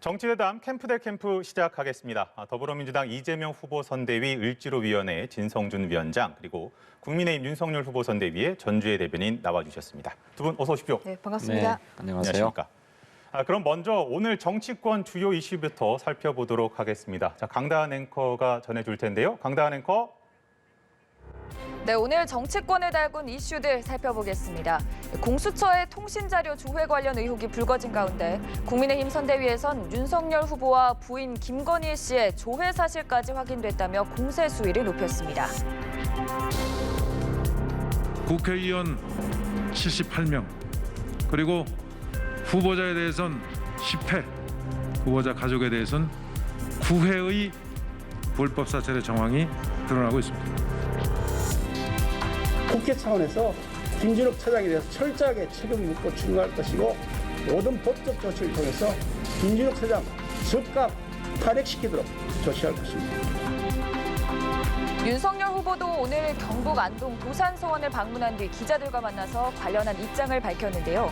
정치대담 캠프 대 캠프 시작하겠습니다. 더불어민주당 이재명 후보 선대위 을지로위원회 진성준 위원장 그리고 국민의힘 윤석열 후보 선대위의 전주혜 대변인 나와주셨습니다. 두 분 어서 오십시오. 네, 반갑습니다. 네, 안녕하세요. 안녕하십니까. 그럼 먼저 오늘 정치권 주요 이슈부터 살펴보도록 하겠습니다. 자, 강다한 앵커가 전해줄 텐데요. 강다한 앵커. 네, 오늘 정치권을 달군 이슈들 살펴보겠습니다. 공수처의 통신자료 조회 관련 의혹이 불거진 가운데 국민의힘 선대위에선 윤석열 후보와 부인 김건희 씨의 조회 사실까지 확인됐다며 공세 수위를 높였습니다. 국회의원 78명, 그리고 후보자에 대해서는 10회, 후보자 가족에 대해서는 9회의 불법 사찰의 정황이 드러나고 있습니다. 국회 차원에서 김진욱 차장에 대해서 철저하게 책임을 묻고 추궁할 것이고 모든 법적 조치를 통해서 김진욱 차장 즉각 탄핵시키도록 조치할 것입니다. 윤석열 후보도 오늘 경북 안동 도산서원을 방문한 뒤 기자들과 만나서 관련한 입장을 밝혔는데요.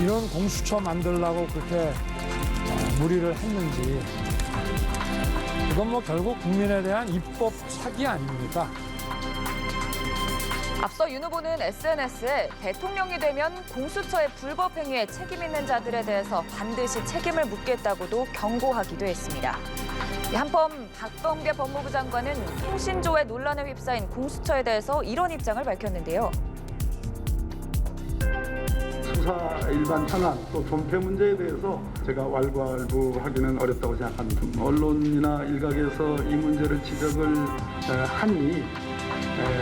이런 공수처 만들려고 그렇게 무리를 했는지 이건 뭐 결국 국민에 대한 입법 사기 아닙니까? 앞서 윤 후보는 SNS에 대통령이 되면 공수처의 불법 행위에 책임 있는 자들에 대해서 반드시 책임을 묻겠다고도 경고하기도 했습니다. 한편 박범계 법무부 장관은 통신조회 논란에 휩싸인 공수처에 대해서 이런 입장을 밝혔는데요. 수사 일반 현안 또 존폐 문제에 대해서 제가 왈가왈부하기는 어렵다고 생각합니다. 언론이나 일각에서 이 문제를 지적을 하니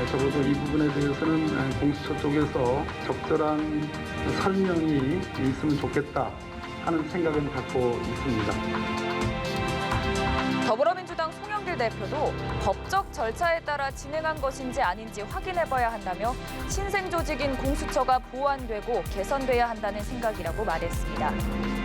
적어도 이 부분에 대해서는 공수처 쪽에서 적절한 설명이 있으면 좋겠다 하는 생각은 갖고 있습니다. 더불어민주당 송영길 대표도 법적 절차에 따라 진행한 것인지 아닌지 확인해봐야 한다며 신생조직인 공수처가 보완되고 개선돼야 한다는 생각이라고 말했습니다.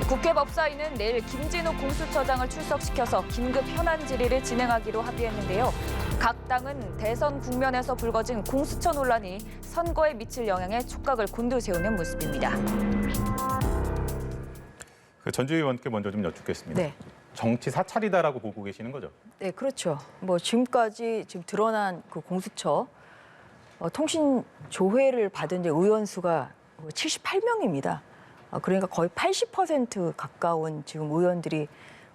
국회 법사위는 내일 김진욱 공수처장을 출석시켜서 긴급 현안 질의를 진행하기로 합의했는데요. 각 당은 대선 국면에서 불거진 공수처 논란이 선거에 미칠 영향에 촉각을 곤두세우는 모습입니다. 전주혜 의원께 먼저 좀 여쭙겠습니다. 네. 정치 사찰이다라고 보고 계시는 거죠? 네, 그렇죠. 뭐 지금까지 지금 드러난 그 공수처 통신 조회를 받은 이제 의원 수가 78명입니다. 그러니까 거의 80% 가까운 지금 의원들이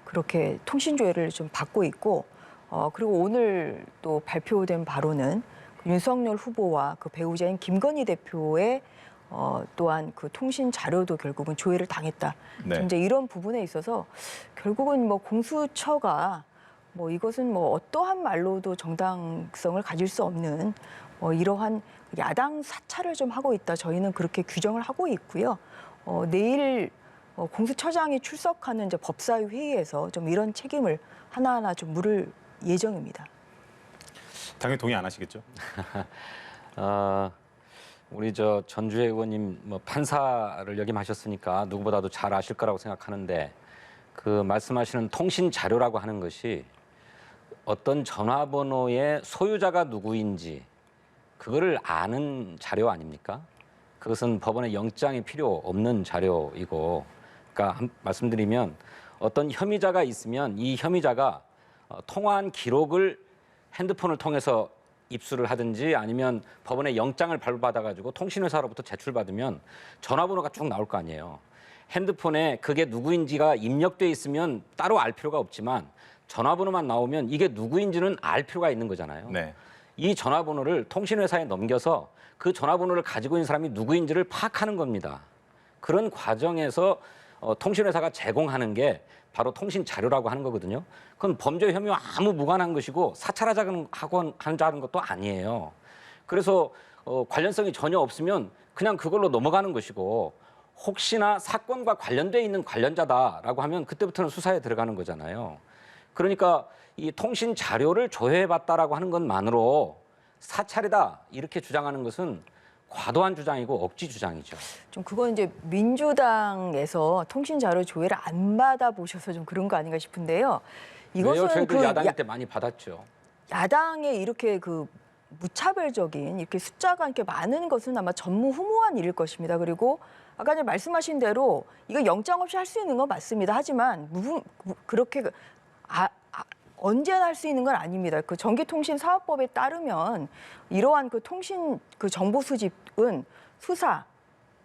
그렇게 통신 조회를 좀 받고 있고, 그리고 오늘 또 발표된 바로는 윤석열 후보와 그 배우자인 김건희 대표의 또한 그 통신 자료도 결국은 조회를 당했다. 네. 이제 이런 부분에 있어서 결국은 뭐 공수처가 뭐 이것은 뭐 어떠한 말로도 정당성을 가질 수 없는 뭐 이러한 야당 사찰을 좀 하고 있다. 저희는 그렇게 규정을 하고 있고요. 내일 공수처장이 출석하는 이제 법사위 회의에서 좀 이런 책임을 하나하나 좀 물을 예정입니다. 당연히 동의 안 하시겠죠? 우리 전주혜 의원님 뭐 판사를 역임하셨으니까 누구보다도 잘 아실 거라고 생각하는데 그 말씀하시는 통신 자료라고 하는 것이 어떤 전화번호의 소유자가 누구인지 그거를 아는 자료 아닙니까? 그것은 법원의 영장이 필요 없는 자료이고, 그러니까 말씀드리면 어떤 혐의자가 있으면 이 혐의자가 통화한 기록을 핸드폰을 통해서 입수를 하든지 아니면 법원의 영장을 발부받아가지고 통신회사로부터 제출받으면 전화번호가 쭉 나올 거 아니에요. 핸드폰에 그게 누구인지가 입력돼 있으면 따로 알 필요가 없지만 전화번호만 나오면 이게 누구인지는 알 필요가 있는 거잖아요. 네. 이 전화번호를 통신회사에 넘겨서 그 전화번호를 가지고 있는 사람이 누구인지를 파악하는 겁니다. 그런 과정에서 통신회사가 제공하는 게 바로 통신 자료라고 하는 거거든요. 그건 범죄 혐의와 아무 무관한 것이고 사찰하자는 것도 아니에요. 그래서 관련성이 전혀 없으면 그냥 그걸로 넘어가는 것이고 혹시나 사건과 관련돼 있는 관련자다라고 하면 그때부터는 수사에 들어가는 거잖아요. 그러니까 이 통신 자료를 조회해봤다라고 하는 것만으로 사찰이다 이렇게 주장하는 것은 과도한 주장이고 억지 주장이죠. 좀 그건 이제 민주당에서 통신 자료 조회를 안 받아보셔서 좀 그런 거 아닌가 싶은데요. 왜요? 저희들 그 야당일 때 많이 받았죠. 야당의 이렇게 그 무차별적인 이렇게 숫자가 이렇게 많은 것은 아마 전무후무한 일일 것입니다. 그리고 아까 전에 말씀하신 대로 이거 영장 없이 할 수 있는 건 맞습니다. 하지만 그렇게 언제나 할 수 있는 건 아닙니다. 그 전기통신사업법에 따르면 이러한 그 통신 그 정보 수집은 수사,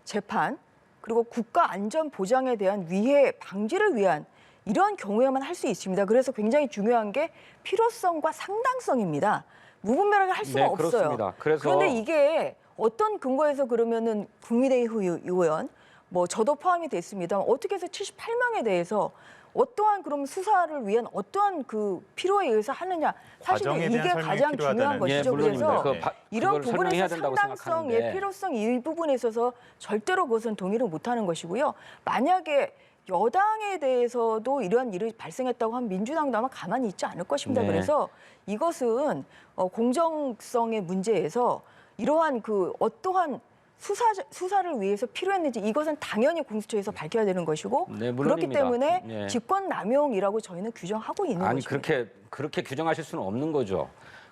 재판 그리고 국가 안전 보장에 대한 위해 방지를 위한 이러한 경우에만 할 수 있습니다. 그래서 굉장히 중요한 게 필요성과 상당성입니다. 무분별하게 할 수가 네, 없어요. 그렇습니다. 그런데 이게 어떤 근거에서 그러면은 국민의힘 의원, 뭐 저도 포함이 됐습니다. 어떻게 해서 78명에 대해서 어떠한 그럼 수사를 위한 어떠한 그 필요에 의해서 하느냐. 사실 과정에 이게 대한 설명이 가장 중요한 필요하다는 것이죠. 물론입니다. 그래서 이런 그걸 설명해야 부분에서 된다고 상당성, 생각하는데. 필요성 이 부분에 있어서 절대로 그것은 동의를 못하는 것이고요. 만약에 여당에 대해서도 이러한 일이 발생했다고 하면 민주당도 아마 가만히 있지 않을 것입니다. 네. 그래서 이것은 공정성의 문제에서 이러한 그 어떠한 수사를 위해서 필요했는지 이것은 당연히 공수처에서 밝혀야 되는 것이고 네, 그렇기 물론입니다. 때문에 네. 직권남용이라고 저희는 규정하고 있는 아니 것입니다. 그렇게 규정하실 수는 없는 거죠.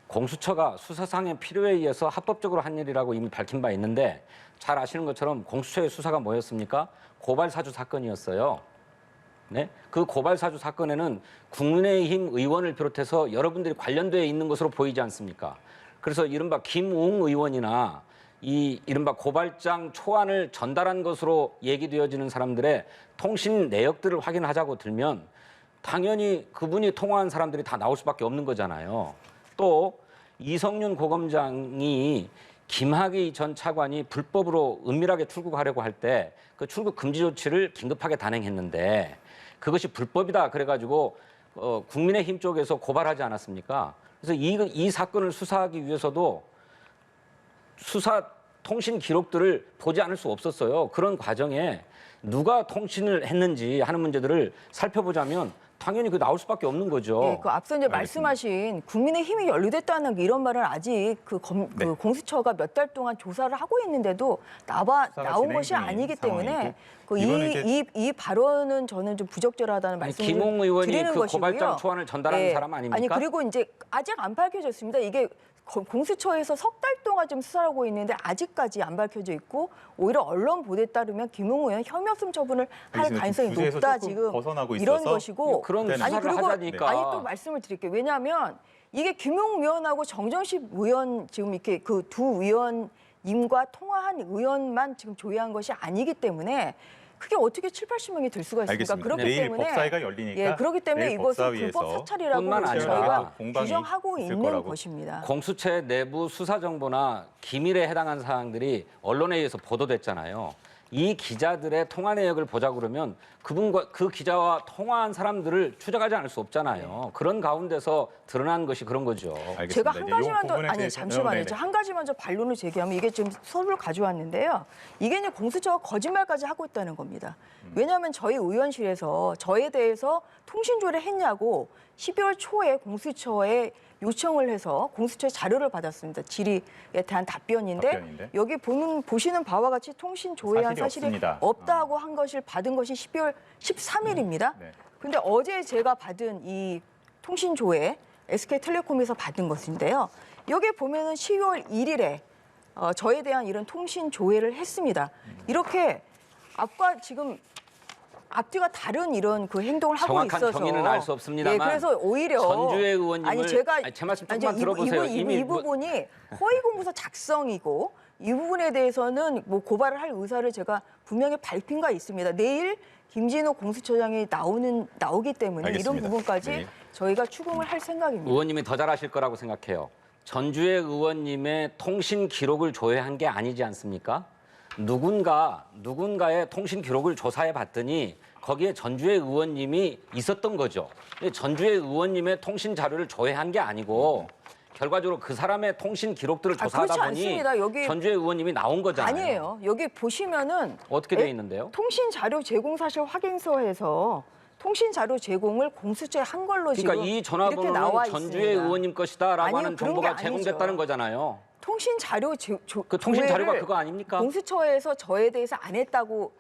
공수처가 수사상의 필요에 의해서 합법적으로 한 일이라고 이미 밝힌 바 있는데 잘 아시는 것처럼 공수처의 수사가 뭐였습니까? 고발사주 사건이었어요. 네? 그 고발사주 사건에는 국민의힘 의원을 비롯해서 여러분들이 관련되어 있는 것으로 보이지 않습니까? 그래서 이른바 김웅 의원이나 이 이른바 고발장 초안을 전달한 것으로 얘기되어지는 사람들의 통신 내역들을 확인하자고 들면 당연히 그분이 통화한 사람들이 다 나올 수밖에 없는 거잖아요. 또 이성윤 고검장이 김학의 전 차관이 불법으로 은밀하게 출국하려고 할 때 그 출국 금지 조치를 긴급하게 단행했는데 그것이 불법이다 그래가지고 국민의힘 쪽에서 고발하지 않았습니까? 그래서 이 사건을 수사하기 위해서도 수사 통신 기록들을 보지 않을 수 없었어요. 그런 과정에 누가 통신을 했는지 하는 문제들을 살펴보자면 당연히 그 나올 수밖에 없는 거죠. 예, 그 앞서 이제 말씀하신 국민의힘이 연루됐다는 이런 말은 아직 그 공수처가 몇 달 동안 조사를 하고 있는데도 나온 것이 진행 중인 아니기 때문에 상황이고, 이 발언은 저는 좀 부적절하다는 말씀을 김웅 의원이 드리는 그 것이고요. 고발장 초안을 전달하는 사람 아닙니까? 아니 그리고 이제 아직 안 밝혀졌습니다. 이게 공수처에서 석 달 동안 지금 수사를 하고 있는데 아직까지 안 밝혀져 있고 오히려 언론 보도에 따르면 김웅 의원 혐의 없음 처분을 할 알겠습니다. 가능성이 주제에서 높다 조금 지금 벗어나고 이런 있어서 것이고 그런 아니, 수사를 그리고 하자니까. 아니 또 말씀을 드릴게요. 왜냐하면 이게 김용 의원하고 정정식 의원 지금 이렇게 그 두 의원님과 통화한 의원만 지금 조회한 것이 아니기 때문에 그게 어떻게 7, 80명이 될 수가 있습니까? 알겠습니다. 그렇기 내일 때문에 법사위가 열리니까 예, 그렇기 때문에 내일 이것은 법사위에서 불법 사찰이라고 뿐만 아니라 저희가 공방이 규정하고 있을 있는 거라고. 것입니다. 공수처의 내부 수사 정보나 기밀에 해당한 사항들이 언론에 의해서 보도됐잖아요. 이 기자들의 통화 내역을 보자 그러면 그분과 그 기자와 통화한 사람들을 추적하지 않을 수 없잖아요. 그런 가운데서 드러난 것이 그런 거죠. 알겠습니다. 제가 한 이제 가지만 이 더 부분에 아니 대해서- 잠시만요. 네네. 저 한 가지만 더 반론을 제기하면 이게 지금 서류를 가져왔는데요. 이게 이제 공수처가 거짓말까지 하고 있다는 겁니다. 왜냐하면 저희 의원실에서 저에 대해서 통신조회를 했냐고 12월 초에 공수처에 요청을 해서 공수처의 자료를 받았습니다. 질의에 대한 답변인데 여기 보시는 바와 같이 통신 조회한 사실이 사실이 없습니다. 없다고 한 것을 받은 것이 12월 13일입니다. 네. 근데 어제 제가 받은 이 통신 조회 SK텔레콤에서 받은 것인데요. 여기 보면은 12월 1일에 저에 대한 이런 통신 조회를 했습니다. 이렇게 앞과 지금 앞뒤가 다른 이런 그 행동을 하고 정확한 있어서 경위는 알 수 없습니다만 예, 그래서 오히려 전주의 의원님을 아니 제가 제 말씀 아니, 조금만 들어보세요. 이 부분이 허위 공문서 작성이고 이 부분에 대해서는 뭐 고발을 할 의사를 제가 분명히 밝힌 바 있습니다. 내일 김진호 공수처장이 나오기 때문에 알겠습니다. 이런 부분까지 네. 저희가 추궁을 할 생각입니다. 의원님이 더 잘하실 거라고 생각해요. 전주의 의원님의 통신 기록을 조회한 게 아니지 않습니까? 누군가의 통신 기록을 조사해 봤더니 거기에 전주의 의원님이 있었던 거죠. 전주의 의원님의 통신 자료를 조회한 게 아니고 결과적으로 그 사람의 통신 기록들을 조사하다 그렇지 보니 않습니다. 여기 전주의 의원님이 나온 거잖아요. 아니에요. 여기 보시면은 어떻게 돼 있는데요? 통신 자료 제공 사실 확인서에서 통신 자료 제공을 공수처에 한 걸로 그러니까 지금 이 이렇게 전화번호는 나와 전주의 있습니다. 의원님 것이다라고 아니요, 하는 그런 정보가 게 아니죠. 제공됐다는 거잖아요. 통신 자료 그 통신 자료가 조회를 그거 아닙니까? 공수처에서 저에 대해서 안 했다고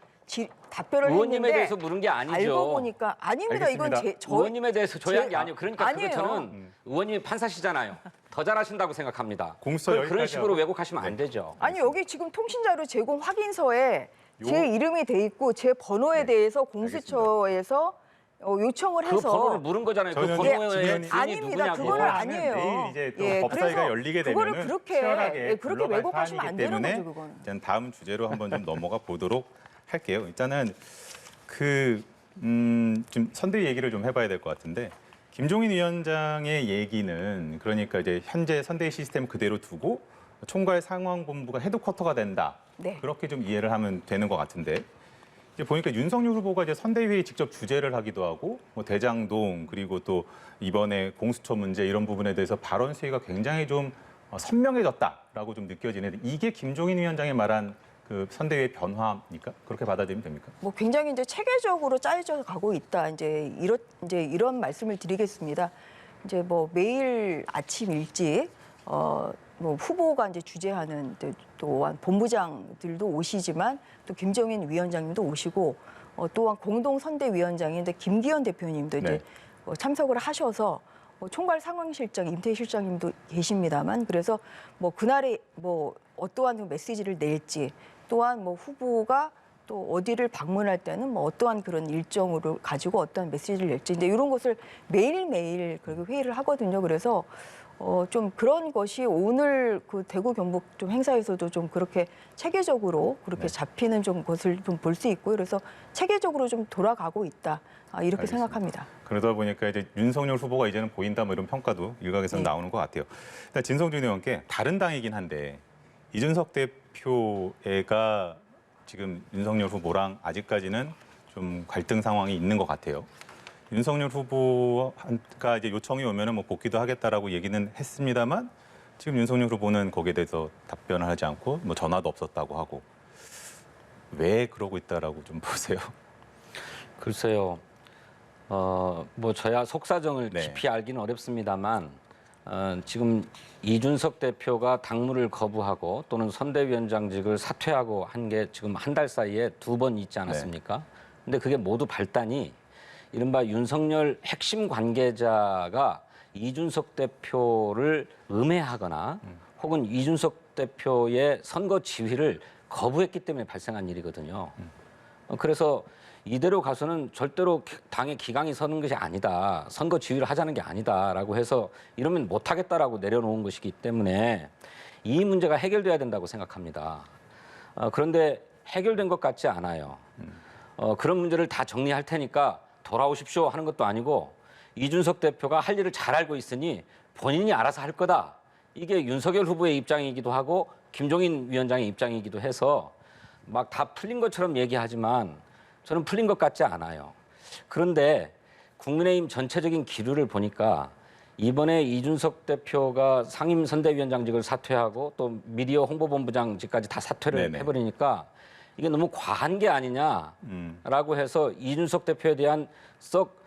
답변을 의원님에 했는데 대해서 물은 게 아니죠. 알고 보니까 아닙니다. 이건 알겠습니다. 의원님에 대해서 조회한 게 제- 아니에요. 그러니까 아니에요. 그거 저는 의원님이 판사시잖아요. 더 잘하신다고 생각합니다. 공수처 그런 여기까지 식으로 하고. 왜곡하시면 안 되죠. 아니 여기 지금 통신 자료 제공 확인서에 제 이름이 돼 있고 제 번호에 네, 대해서 공수처에서 요청을 그 해서 번호를 물은 거잖아요. 그 저는 번호의 지면이- 주인이 아닙니다. 누구냐고. 그거는 아니에요. 내일 이제 또 예, 법사위가 그래서 열리게 그거를 되면은 그렇게, 치열하게 예, 그렇게 굴러갈 왜곡하시면 안 사안이기 되는 때문에 거죠, 그거는. 일단 다음 주제로 한번 좀 넘어가 보도록 할게요. 일단은 좀 선대위 얘기를 좀 해봐야 될 것 같은데 김종인 위원장의 얘기는 그러니까 이제 현재 선대위 시스템 그대로 두고 총괄 상황본부가 헤드쿼터가 된다. 네. 그렇게 좀 이해를 하면 되는 것 같은데 이제 보니까 윤석열 후보가 이제 선대위에 직접 주재를 하기도 하고 뭐 대장동 그리고 또 이번에 공수처 문제 이런 부분에 대해서 발언 수위가 굉장히 좀 선명해졌다라고 좀 느껴지는데 이게 김종인 위원장이 말한 그 선대위의 변화입니까? 그렇게 받아들이면 됩니까? 뭐 굉장히 이제 체계적으로 짜여져 가고 있다. 이제 이런 말씀을 드리겠습니다. 이제 뭐 매일 아침 일찍 뭐 후보가 이제 주재하는 또한 본부장들도 오시지만 또 김종인 위원장님도 오시고 또한 공동 선대위원장인데 김기현 대표님도 이제 네. 참석을 하셔서 총괄 상황실장 임태희 실장님도 계십니다만 그래서 뭐 그날에 뭐 어떠한 메시지를 낼지 또한 뭐 후보가 또 어디를 방문할 때는 뭐 어떠한 그런 일정으로 가지고 어떠한 메시지를 낼지 이제 이런 것을 매일매일 그렇게 회의를 하거든요. 그래서 좀 그런 것이 오늘 그 대구 경북 좀 행사에서도 좀 그렇게 체계적으로 그렇게 잡히는 좀 것을 좀 볼 수 있고 그래서 체계적으로 좀 돌아가고 있다. 이렇게 알겠습니다. 생각합니다. 그러다 보니까 이제 윤석열 후보가 이제는 보인다 뭐 이런 평가도 일각에서 네. 나오는 것 같아요. 일단 진성준 의원께 다른 당이긴 한데 이준석 대표가 지금 윤석열 후보랑 아직까지는 좀 갈등 상황이 있는 것 같아요. 윤석열 후보가 이제 요청이 오면은 뭐 복귀도 하겠다라고 얘기는 했습니다만 지금 윤석열 후보는 거기에 대해서 답변을 하지 않고 뭐 전화도 없었다고 하고 왜 그러고 있다라고 좀 보세요. 글쎄요. 뭐 저야 속사정을 네. 깊이 알기는 어렵습니다만 지금 이준석 대표가 당무를 거부하고 또는 선대위원장직을 사퇴하고 한 게 지금 한 달 사이에 2번 있지 않았습니까? 근데 그게 모두 발단이 이른바 윤석열 핵심 관계자가 이준석 대표를 음해하거나 혹은 이준석 대표의 선거 지휘를 거부했기 때문에 발생한 일이거든요. 그래서 이대로 가서는 절대로 당의 기강이 서는 것이 아니다. 선거 지휘를 하자는 게 아니다라고 해서 이러면 못하겠다라고 내려놓은 것이기 때문에 이 문제가 해결돼야 된다고 생각합니다. 그런데 해결된 것 같지 않아요. 그런 문제를 다 정리할 테니까 돌아오십시오 하는 것도 아니고 이준석 대표가 할 일을 잘 알고 있으니 본인이 알아서 할 거다. 이게 윤석열 후보의 입장이기도 하고 김종인 위원장의 입장이기도 해서 막 다 풀린 것처럼 얘기하지만 저는 풀린 것 같지 않아요. 그런데 국민의힘 전체적인 기류를 보니까 이번에 이준석 대표가 상임선대위원장직을 사퇴하고 또 미디어 홍보본부장직까지 다 사퇴를 네네. 해버리니까 이게 너무 과한 게 아니냐라고 해서 이준석 대표에 대한 썩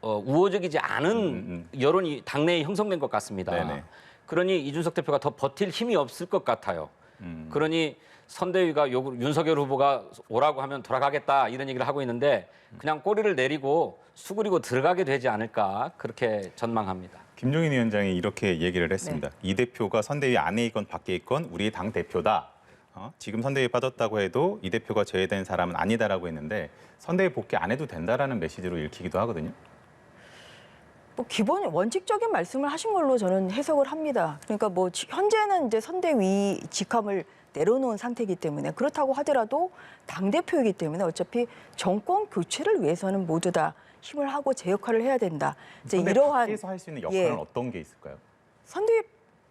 우호적이지 않은 여론이 당내에 형성된 것 같습니다. 네네. 그러니 이준석 대표가 더 버틸 힘이 없을 것 같아요. 그러니 선대위가 윤석열 후보가 오라고 하면 돌아가겠다 이런 얘기를 하고 있는데 그냥 꼬리를 내리고 수그리고 들어가게 되지 않을까 그렇게 전망합니다. 김종인 위원장이 이렇게 얘기를 했습니다. 이 대표가 선대위 안에 있건 밖에 있건 우리의 당 대표다. 지금 선대위에 빠졌다고 해도 이 대표가 제외된 사람은 아니다라고 했는데 선대위 복귀 안 해도 된다라는 메시지로 읽히기도 하거든요. 뭐 기본 원칙적인 말씀을 하신 걸로 저는 해석을 합니다. 그러니까 뭐 현재는 이제 선대위 직함을 내려놓은 상태이기 때문에 그렇다고 하더라도 당 대표이기 때문에 어차피 정권 교체를 위해서는 모두 다 힘을 하고 제 역할을 해야 된다. 이제 선대위 이러한 밖에서 할 수 있는 역할은 예. 어떤 게 있을까요? 선대위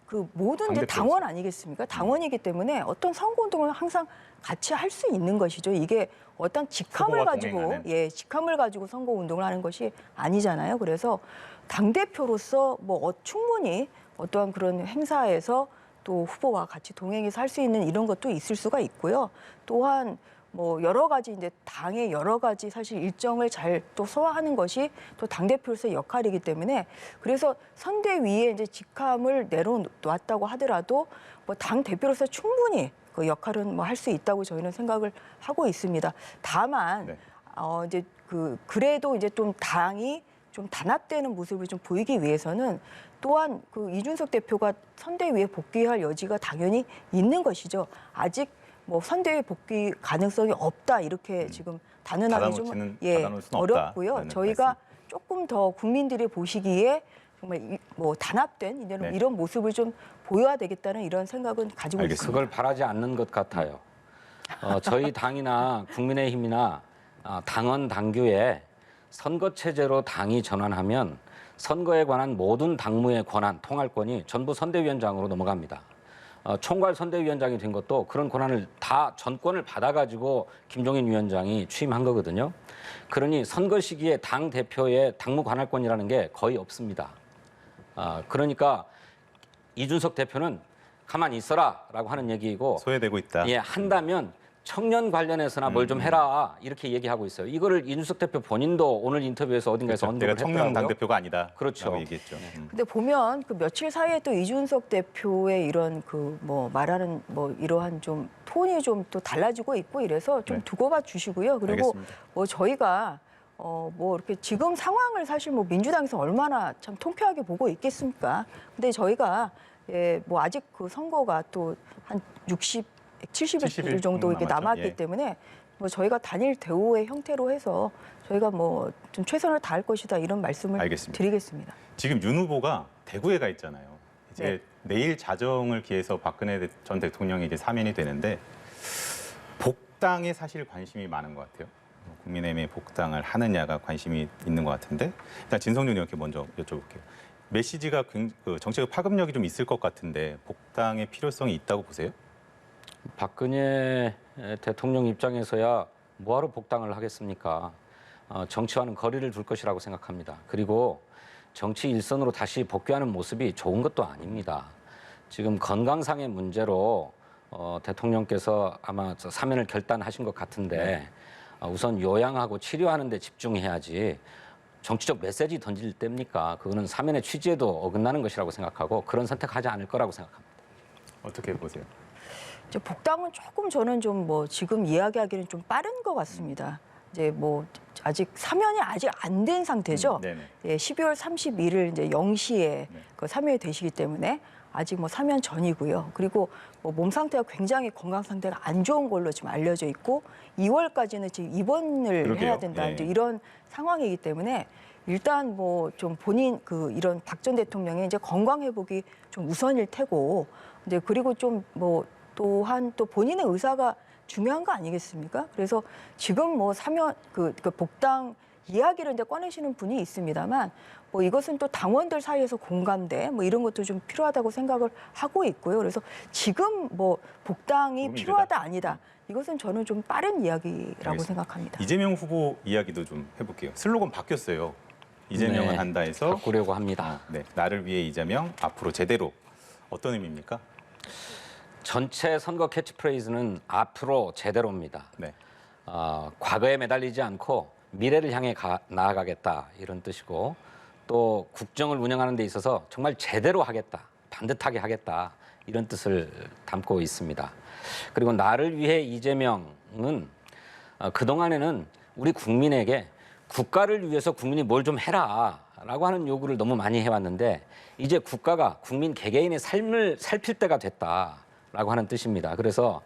그 모든 이제 당대표로서. 당원 아니겠습니까? 당원이기 때문에 어떤 선거운동을 항상 같이 할 수 있는 것이죠. 이게 어떤 직함을 후보와 가지고 동행하는. 직함을 가지고 선거운동을 하는 것이 아니잖아요. 그래서 당 대표로서 뭐 충분히 어떠한 그런 행사에서 또 후보와 같이 동행해서 할 수 있는 이런 것도 있을 수가 있고요. 또한 뭐 여러 가지 이제 당의 여러 가지 사실 일정을 잘 또 소화하는 것이 또 당 대표로서의 역할이기 때문에 그래서 선대위에 이제 직함을 내려놨다고 하더라도 뭐 당 대표로서 충분히 그 역할은 뭐 할 수 있다고 저희는 생각을 하고 있습니다. 다만 네. 이제 그래도 이제 좀 당이 좀 단합되는 모습을 좀 보이기 위해서는 또한 그 이준석 대표가 선대위에 복귀할 여지가 당연히 있는 것이죠. 아직 뭐 선대위 복귀 가능성이 없다 이렇게 지금 단언하기 좀 받아놓을 수는 어렵고요. 없다라는 저희가 말씀. 조금 더 국민들이 보시기에 정말 뭐 단합된 네. 이런 모습을 좀 보여야 되겠다는 이런 생각은 가지고 알겠습니다. 있습니다. 그걸 바라지 않는 것 같아요. 저희 당이나 국민의힘이나 당원 당규에 선거 체제로 당이 전환하면 선거에 관한 모든 당무의 권한, 통할권이 전부 선대위원장으로 넘어갑니다. 총괄 선대위원장이 된 것도 그런 권한을 다 전권을 받아가지고 김종인 위원장이 취임한 거거든요. 그러니 선거 시기에 당 대표의 당무 관할권이라는 게 거의 없습니다. 그러니까 이준석 대표는 가만히 있어라라고 하는 얘기이고 소외되고 있다. 예, 한다면 청년 관련해서나 뭘 좀 해라 이렇게 얘기하고 있어요. 이거를 이준석 대표 본인도 오늘 인터뷰에서 어딘가에서 그렇죠. 내가 언급을 청년 했더라고요. 당대표가 아니다. 그렇죠. 라고 얘기했죠. 근데 보면 그 며칠 사이에 또 이준석 대표의 이런 그 뭐 말하는 뭐 이러한 좀 톤이 좀 또 달라지고 있고 이래서 좀 네. 두고 봐 주시고요. 그리고 알겠습니다. 뭐 저희가 뭐 이렇게 지금 상황을 사실 뭐 민주당에서 얼마나 참 통쾌하게 보고 있겠습니까? 근데 저희가 뭐 아직 그 선거가 또 한 70일 70일 정도 이렇게 남았죠. 남았기 예. 때문에 뭐 저희가 단일 대우의 형태로 해서 저희가 뭐 좀 최선을 다할 것이다 이런 말씀을 알겠습니다. 드리겠습니다. 지금 윤 후보가 대구에 가 있잖아요. 이제 네. 내일 자정을 기해서 박근혜 전 대통령이 이제 사면이 되는데 복당에 사실 관심이 많은 것 같아요. 국민의힘의 복당을 하느냐가 관심이 있는 것 같은데 일단 진성준 의원께 먼저 여쭤볼게요. 메시지가 그 정치적 파급력이 좀 있을 것 같은데 복당의 필요성이 있다고 보세요? 박근혜 대통령 입장에서야 뭐하러 복당을 하겠습니까? 정치와는 거리를 둘 것이라고 생각합니다. 그리고 정치 일선으로 다시 복귀하는 모습이 좋은 것도 아닙니다. 지금 건강상의 문제로 대통령께서 아마 사면을 결단하신 것 같은데 우선 요양하고 치료하는 데 집중해야지 정치적 메시지 던질 때입니까? 그거는 사면의 취지에도 어긋나는 것이라고 생각하고 그런 선택하지 않을 거라고 생각합니다. 어떻게 보세요? 이제 복당은 조금 저는 좀 뭐 지금 이야기하기는 좀 빠른 것 같습니다. 이제 뭐 아직 사면이 아직 안 된 상태죠. 네네. 예, 12월 31일 이제 0시에 그 사면이 되시기 때문에 아직 뭐 사면 전이고요. 그리고 뭐 몸 상태가 굉장히 건강 상태가 안 좋은 걸로 지금 알려져 있고 2월까지는 지금 입원을 그러게요. 해야 된다. 예. 이제 이런 상황이기 때문에 일단 뭐 좀 본인 그 이런 박 전 대통령의 이제 건강 회복이 좀 우선일 테고 이제 그리고 좀 뭐 또한 또 본인의 의사가 중요한 거 아니겠습니까? 그래서 지금 뭐 사면 그 복당 이야기를 이제 꺼내시는 분이 있습니다만 뭐 이것은 또 당원들 사이에서 공감대 뭐 이런 것도 좀 필요하다고 생각을 하고 있고요. 그래서 지금 뭐 복당이 도움이 필요하다 되다. 아니다. 이것은 저는 좀 빠른 이야기라고 알겠습니다. 생각합니다. 이재명 후보 이야기도 좀 해볼게요. 슬로건 바뀌었어요. 이재명은 네, 한다 해서 바꾸려고 합니다. 네, 나를 위해 이재명 앞으로 제대로 어떤 의미입니까? 전체 선거 캐치프레이즈는 앞으로 제대로입니다. 네. 과거에 매달리지 않고 미래를 향해 나아가겠다 이런 뜻이고 또 국정을 운영하는 데 있어서 정말 제대로 하겠다, 반듯하게 하겠다 이런 뜻을 담고 있습니다. 그리고 나를 위해 이재명은 그동안에는 우리 국민에게 국가를 위해서 국민이 뭘 좀 해라라고 하는 요구를 너무 많이 해왔는데 이제 국가가 국민 개개인의 삶을 살필 때가 됐다라고 하는 뜻입니다. 그래서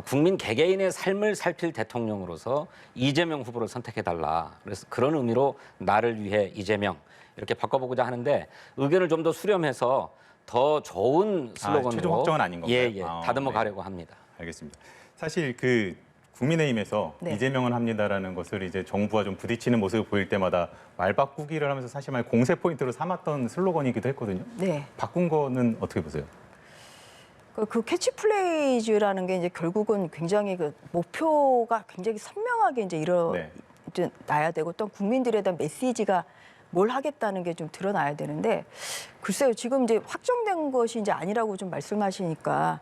국민 개개인의 삶을 살필 대통령으로서 이재명 후보를 선택해달라. 그래서 그런 의미로 나를 위해 이재명 이렇게 바꿔보고자 하는데 의견을 좀 더 수렴해서 더 좋은 슬로건으로 최종 확정은 아닌 건가요? 예, 다듬어 네. 가려고 합니다. 알겠습니다. 사실 그 국민의힘에서 네. 이재명은 합니다라는 것을 이제 정부와 좀 부딪히는 모습을 보일 때마다 말 바꾸기를 하면서 사실 말 공세 포인트로 삼았던 슬로건이기도 했거든요. 네. 바꾼 거는 어떻게 보세요? 그 캐치플레이즈라는 게 이제 결국은 굉장히 그 목표가 굉장히 선명하게 이제 네. 이제 나야 되고 또 국민들에 대한 메시지가 뭘 하겠다는 게 좀 드러나야 되는데 글쎄요 지금 이제 확정된 것이 이제 아니라고 좀 말씀하시니까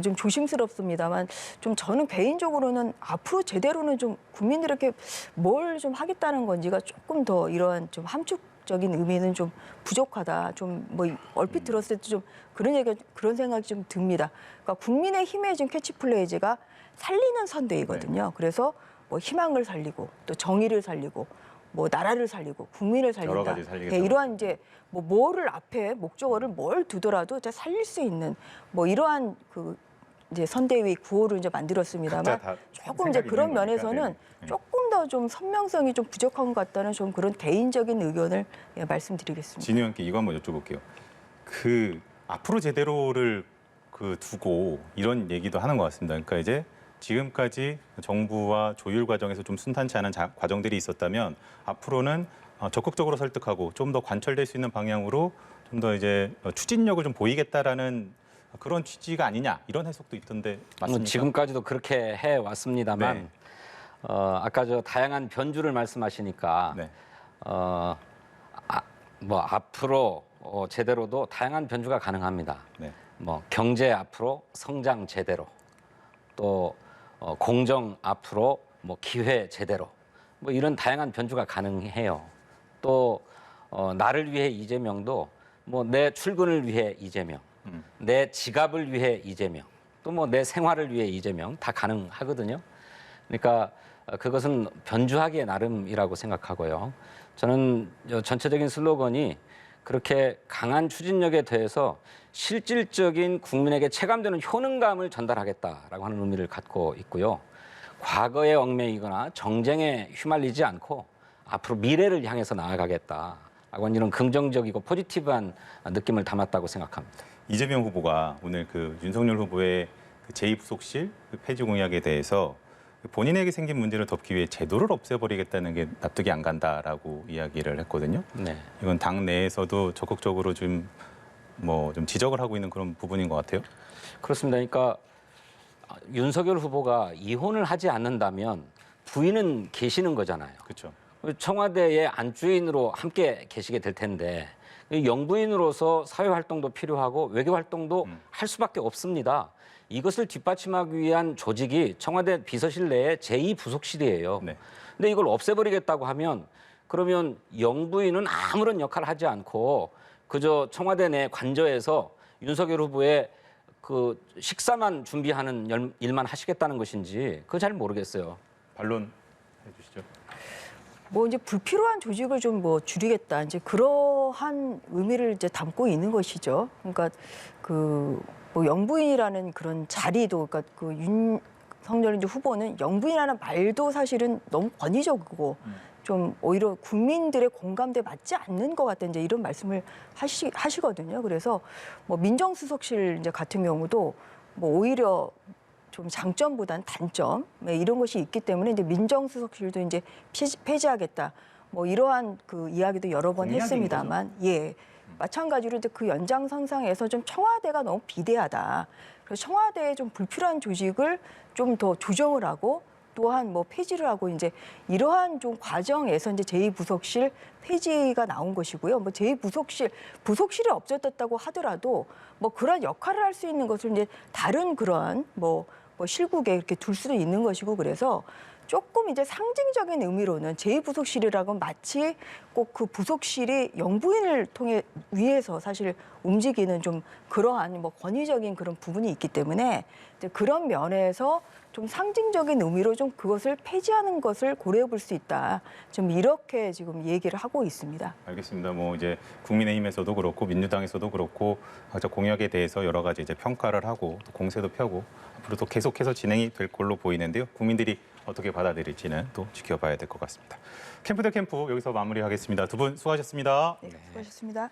좀 조심스럽습니다만 좀 저는 개인적으로는 앞으로 제대로는 좀 국민들에게 뭘 좀 하겠다는 건지가 조금 더 이러한 좀 함축적인 의미는 좀 부족하다. 좀 뭐 얼핏 들었을 때 좀 그런 생각이 좀 듭니다. 그러니까 국민의힘의 지금 캐치플레이즈가 살리는 선대이거든요. 그래서 뭐 희망을 살리고 또 정의를 살리고 뭐 나라를 살리고 국민을 여러 살린다. 가지 살리겠다. 예, 이러한 이제 뭐를 앞에 목적어를 뭘 두더라도 살릴 수 있는 뭐 이러한 그 이제 선대위 구호를 이제 만들었습니다만 각자 다 조금 이제 생각이 그런 있는 거니까. 면에서는 네. 조금 더 좀 선명성이 좀 부족한 것 같다는 좀 그런 개인적인 의견을 예, 말씀드리겠습니다. 진우 형께 이거 한번 여쭤볼게요. 그 앞으로 제대로를 그 두고 이런 얘기도 하는 것 같습니다. 그러니까 이제 지금까지 정부와 조율 과정에서 좀 순탄치 않은 과정들이 있었다면 앞으로는 적극적으로 설득하고 좀 더 관철될 수 있는 방향으로 좀 더 이제 추진력을 좀 보이겠다라는 그런 취지가 아니냐 이런 해석도 있던데 맞습니까? 지금까지도 그렇게 해 왔습니다만 네. 아까 저 다양한 변주를 말씀하시니까 네. 뭐 앞으로 제대로도 다양한 변주가 가능합니다. 네. 뭐 경제 앞으로 성장 제대로, 또 공정 앞으로 뭐 기회 제대로, 뭐 이런 다양한 변주가 가능해요. 또 나를 위해 이재명도 뭐 내 출근을 위해 이재명, 내 지갑을 위해 이재명, 또 뭐 내 생활을 위해 이재명 다 가능하거든요. 그러니까 그것은 변주하기에 나름이라고 생각하고요. 저는 전체적인 슬로건이 그렇게 강한 추진력에 대해서 실질적인 국민에게 체감되는 효능감을 전달하겠다라고 하는 의미를 갖고 있고요. 과거에 얽매이거나 정쟁에 휘말리지 않고 앞으로 미래를 향해서 나아가겠다라고 하는 이런 긍정적이고 포지티브한 느낌을 담았다고 생각합니다. 이재명 후보가 오늘 그 윤석열 후보의 그 제2부속실 그 폐지 공약에 대해서 본인에게 생긴 문제를 덮기 위해 제도를 없애버리겠다는 게 납득이 안 간다라고 이야기를 했거든요. 네. 이건 당 내에서도 적극적으로 좀 지적을 하고 있는 그런 부분인 것 같아요. 그렇습니다. 그러니까 윤석열 후보가 이혼을 하지 않는다면 부인은 계시는 거잖아요. 그렇죠. 청와대의 안주인으로 함께 계시게 될 텐데 영부인으로서 사회 활동도 필요하고 외교 활동도 할 수밖에 없습니다. 이것을 뒷받침하기 위한 조직이 청와대 비서실 내에 제2부속실이에요. 네. 근데 이걸 없애버리겠다고 하면 그러면 영부인은 아무런 역할을 하지 않고 그저 청와대 내 관저에서 윤석열 후보의 그 식사만 준비하는 일만 하시겠다는 것인지 그거 잘 모르겠어요. 반론해 주시죠. 뭐 이제 불필요한 조직을 좀 뭐 줄이겠다 이제 그러한 의미를 이제 담고 있는 것이죠. 그러니까 그 뭐 영부인이라는 그런 자리도 그러니까 그 윤석열 이제 후보는 영부인이라는 말도 사실은 너무 권위적이고 좀 오히려 국민들의 공감대에 맞지 않는 것 같다 이제 이런 말씀을 하시거든요. 그래서 뭐 민정수석실 이제 같은 경우도 뭐 오히려 좀 장점보다는 단점 이런 것이 있기 때문에 이제 민정수석실도 이제 폐지하겠다 뭐 이러한 그 이야기도 여러 번 공약인 했습니다만 예 마찬가지로 이제 그 연장선상에서 좀 청와대가 너무 비대하다. 그래서 청와대에 좀 불필요한 조직을 좀 더 조정을 하고 또한 뭐 폐지를 하고 이제 이러한 좀 과정에서 이제 제2부속실 폐지가 나온 것이고요. 뭐 부속실이 없어졌다고 하더라도 뭐 그런 역할을 할 수 있는 것을 이제 다른 그런 뭐 실국에 이렇게 둘 수도 있는 것이고 그래서 조금 이제 상징적인 의미로는 제2부속실이라고 마치 꼭 그 부속실이 영부인을 통해 위해서 사실 움직이는 좀 그러한 뭐 권위적인 그런 부분이 있기 때문에 이제 그런 면에서 좀 상징적인 의미로 좀 그것을 폐지하는 것을 고려해 볼 수 있다. 좀 이렇게 지금 얘기를 하고 있습니다. 알겠습니다. 뭐 이제 국민의힘에서도 그렇고 민주당에서도 그렇고 각자 공약에 대해서 여러 가지 이제 평가를 하고 또 공세도 펴고 앞으로 또 계속해서 진행이 될 걸로 보이는데요. 국민들이 어떻게 받아들일지는 또 지켜봐야 될 것 같습니다. 캠프 대 캠프 여기서 마무리하겠습니다. 두 분 수고하셨습니다. 네, 수고하셨습니다.